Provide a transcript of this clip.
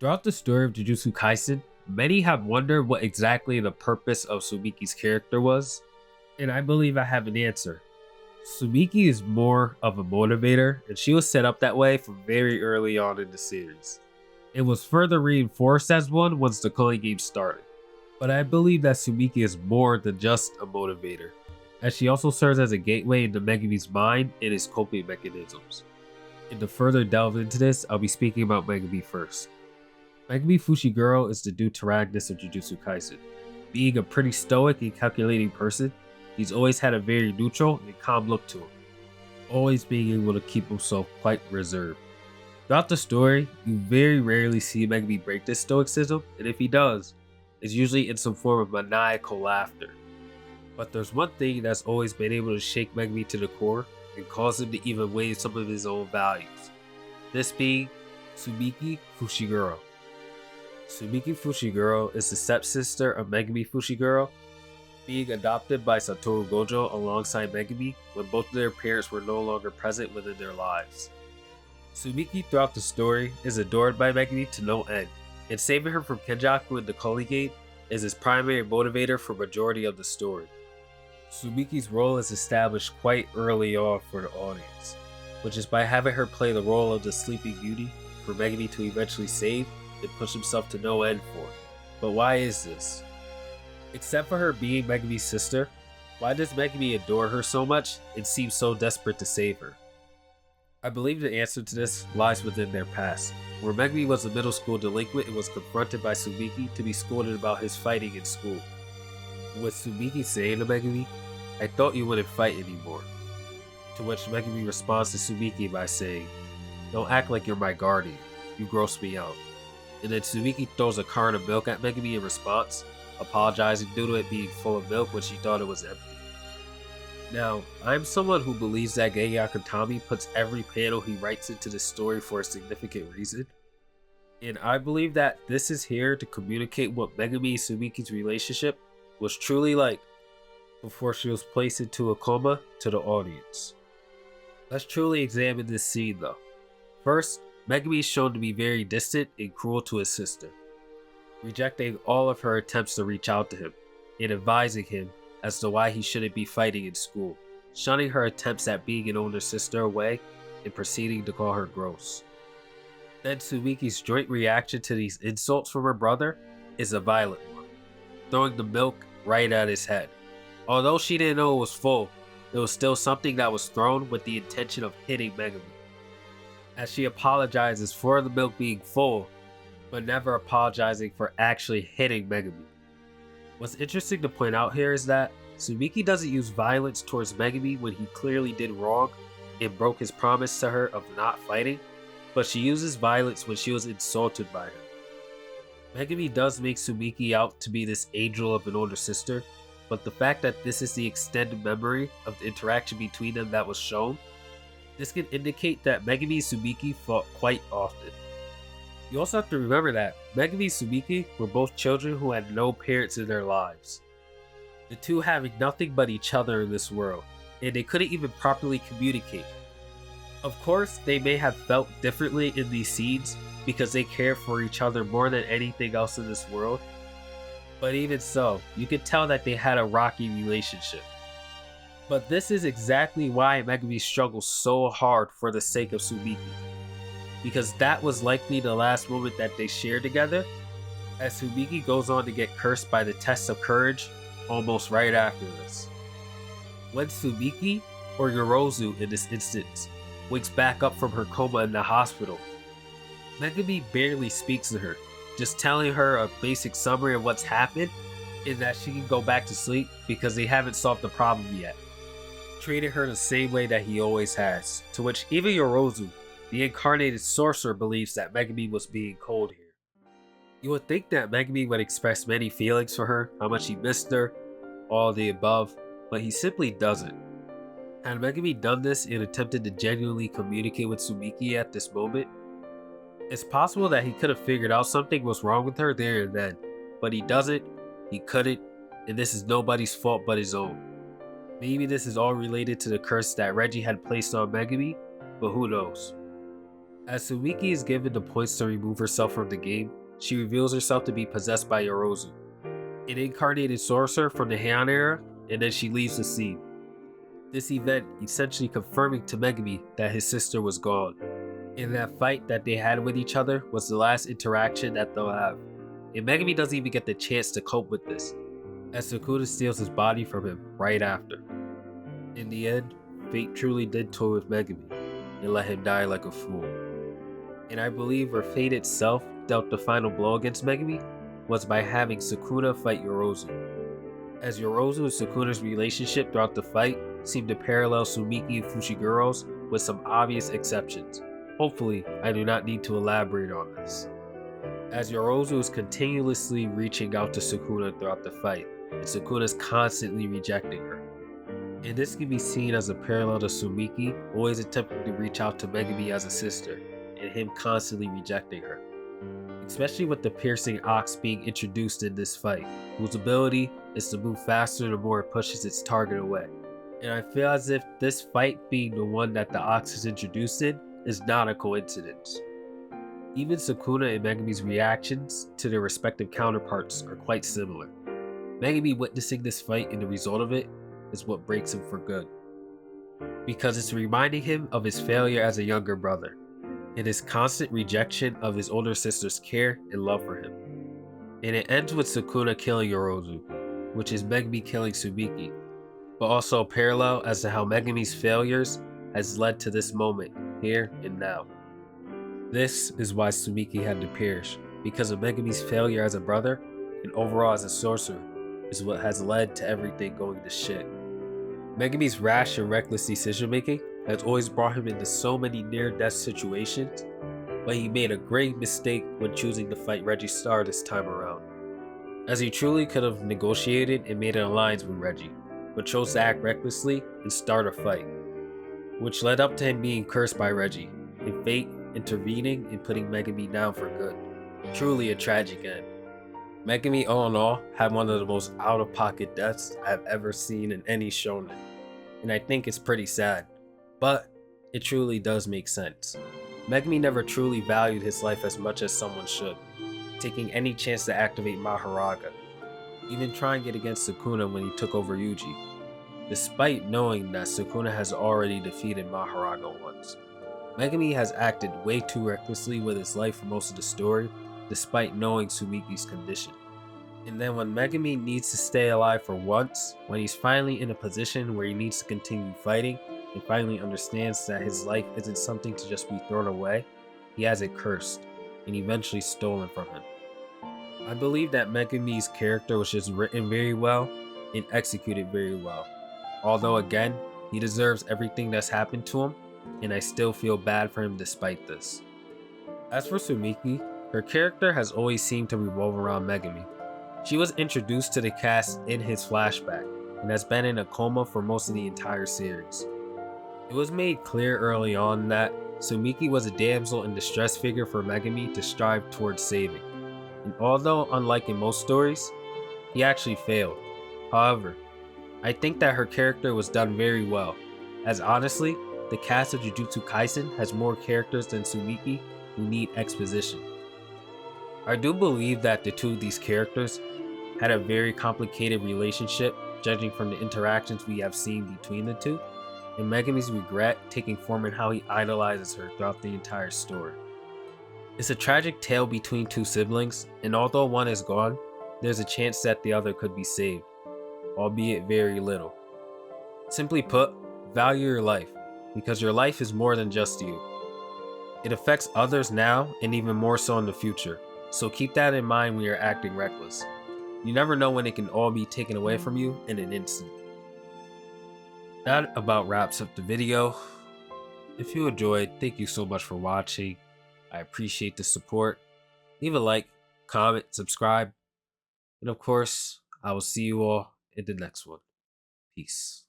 Throughout the story of Jujutsu Kaisen, many have wondered what exactly the purpose of Tsumiki's character was, and I believe I have an answer. Tsumiki is more of a motivator, and she was set up that way from very early on in the series. It was further reinforced as one once the calling game started. But I believe that Tsumiki is more than just a motivator, as she also serves as a gateway into Megumi's mind and his coping mechanisms. And to further delve into this, I'll be speaking about Megumi first. Megumi Fushiguro is the deuteragonist of Jujutsu Kaisen. Being a pretty stoic and calculating person, he's always had a very neutral and calm look to him, always being able to keep himself quite reserved. Throughout the story, you very rarely see Megumi break this stoicism, and if he does, it's usually in some form of maniacal laughter. But there's one thing that's always been able to shake Megumi to the core and cause him to even waive some of his own values. This being Tsumiki Fushiguro. Tsumiki Fushiguro is the stepsister of Megumi Fushiguro, being adopted by Satoru Gojo alongside Megumi when both of their parents were no longer present within their lives. Tsumiki throughout the story is adored by Megumi to no end, and saving her from Kenjaku in the Koli Gate is his primary motivator for majority of the story. Tsumiki's role is established quite early on for the audience, which is by having her play the role of the sleeping beauty for Megumi to eventually save and push himself to no end for. But why is this? Except for her being Megumi's sister, why does Megumi adore her so much and seem so desperate to save her? I believe the answer to this lies within their past, where Megumi was a middle school delinquent and was confronted by Tsumiki to be scolded about his fighting in school. With Tsumiki saying to Megumi, "I thought you wouldn't fight anymore," to which Megumi responds to Tsumiki by saying, "Don't act like you're my guardian, you gross me out." And then Tsumiki throws a carton of milk at Megumi in response, apologizing due to it being full of milk when she thought it was empty. Now, I'm someone who believes that Gege Akutami puts every panel he writes into the story for a significant reason, and I believe that this is here to communicate what Megumi and Tsumiki's relationship was truly like before she was placed into a coma to the audience. Let's truly examine this scene though. First, Megumi is shown to be very distant and cruel to his sister, rejecting all of her attempts to reach out to him and advising him as to why he shouldn't be fighting in school, shunning her attempts at being an older sister away and proceeding to call her gross. Then Tsumiki's joint reaction to these insults from her brother is a violent one, throwing the milk right at his head. Although she didn't know it was full, it was still something that was thrown with the intention of hitting Megumi, as she apologizes for the milk being full, but never apologizing for actually hitting Megumi. What's interesting to point out here is that Tsumiki doesn't use violence towards Megumi when he clearly did wrong and broke his promise to her of not fighting, but she uses violence when she was insulted by him. Megumi does make Tsumiki out to be this angel of an older sister, but the fact that this is the extended memory of the interaction between them that was shown, this can indicate that Megumi and Tsumiki fought quite often. You also have to remember that Megumi and Tsumiki were both children who had no parents in their lives, the two having nothing but each other in this world, and they couldn't even properly communicate. Of course, they may have felt differently in these scenes because they care for each other more than anything else in this world, but even so, you could tell that they had a rocky relationship. But this is exactly why Megumi struggles so hard for the sake of Tsumiki, because that was likely the last moment that they shared together, as Tsumiki goes on to get cursed by the test of courage almost right after this. When Tsumiki, or Yorozu in this instance, wakes back up from her coma in the hospital, Megumi barely speaks to her, just telling her a basic summary of what's happened and that she can go back to sleep because they haven't solved the problem yet, treating her the same way that he always has, to which even Yorozu, the incarnated sorcerer, believes that Megumi was being cold here. You would think that Megumi would express many feelings for her, how much he missed her, all the above, but he simply doesn't. Had Megumi done this and attempted to genuinely communicate with Tsumiki at this moment, it's possible that he could have figured out something was wrong with her there and then, but he doesn't, he couldn't, and this is nobody's fault but his own. Maybe this is all related to the curse that Reggie had placed on Megumi, but who knows. As Tsumiki is given the points to remove herself from the game, she reveals herself to be possessed by Yorozu, an incarnated sorcerer from the Heian era, and then she leaves the scene. This event essentially confirming to Megumi that his sister was gone, and that fight that they had with each other was the last interaction that they'll have. And Megumi doesn't even get the chance to cope with this, as Sukuna steals his body from him right after. In the end, fate truly did toy with Megumi, and let him die like a fool. And I believe where fate itself dealt the final blow against Megumi was by having Sukuna fight Yorozu, as Yorozu and Sukuna's relationship throughout the fight seemed to parallel Tsumiki and Fushiguro's with some obvious exceptions. Hopefully, I do not need to elaborate on this. As Yorozu is continuously reaching out to Sukuna throughout the fight, and Sukuna is constantly rejecting her. And this can be seen as a parallel to Tsumiki always attempting to reach out to Megumi as a sister, and him constantly rejecting her. Especially with the piercing ox being introduced in this fight, whose ability is to move faster the more it pushes its target away. And I feel as if this fight being the one that the ox is introduced in is not a coincidence. Even Sukuna and Megumi's reactions to their respective counterparts are quite similar. Megumi witnessing this fight and the result of it is what breaks him for good, because it's reminding him of his failure as a younger brother, and his constant rejection of his older sister's care and love for him. And it ends with Sukuna killing Yorozu, which is Megumi killing Tsumiki, but also a parallel as to how Megumi's failures has led to this moment, here and now. This is why Tsumiki had to perish, because of Megumi's failure as a brother, and overall as a sorcerer, is what has led to everything going to shit. Megumi's rash and reckless decision making has always brought him into so many near-death situations, but he made a great mistake when choosing to fight Reggie this time around, as he truly could have negotiated and made an alliance with Reggie, but chose to act recklessly and start a fight, which led up to him being cursed by Reggie, and fate intervening and putting Megumi down for good. Truly a tragic end. Megumi, all in all, had one of the most out-of-pocket deaths I've ever seen in any shonen, and I think it's pretty sad, but it truly does make sense. Megumi never truly valued his life as much as someone should, taking any chance to activate Mahoraga, even trying it against Sukuna when he took over Yuji, despite knowing that Sukuna has already defeated Mahoraga once. Megumi has acted way too recklessly with his life for most of the story, despite knowing Tsumiki's condition. And then when Megumi needs to stay alive for once, when he's finally in a position where he needs to continue fighting, and finally understands that his life isn't something to just be thrown away, he has it cursed, and eventually stolen from him. I believe that Megumi's character was just written very well, and executed very well. Although again, he deserves everything that's happened to him, and I still feel bad for him despite this. As for Tsumiki, her character has always seemed to revolve around Megumi. She was introduced to the cast in his flashback, and has been in a coma for most of the entire series. It was made clear early on that Tsumiki was a damsel in distress figure for Megumi to strive towards saving, and although unlike in most stories, he actually failed. However, I think that her character was done very well, as honestly, the cast of Jujutsu Kaisen has more characters than Tsumiki who need exposition. I do believe that the two of these characters had a very complicated relationship, judging from the interactions we have seen between the two, and Megumi's regret taking form in how he idolizes her throughout the entire story. It's a tragic tale between two siblings, and although one is gone, there's a chance that the other could be saved, albeit very little. Simply put, value your life, because your life is more than just you. It affects others now and even more so in the future, so keep that in mind when you're acting reckless. You never know when it can all be taken away from you in an instant. That about wraps up the video. If you enjoyed, thank you so much for watching. I appreciate the support. Leave a like, comment, subscribe, and of course, I will see you all in the next one. Peace.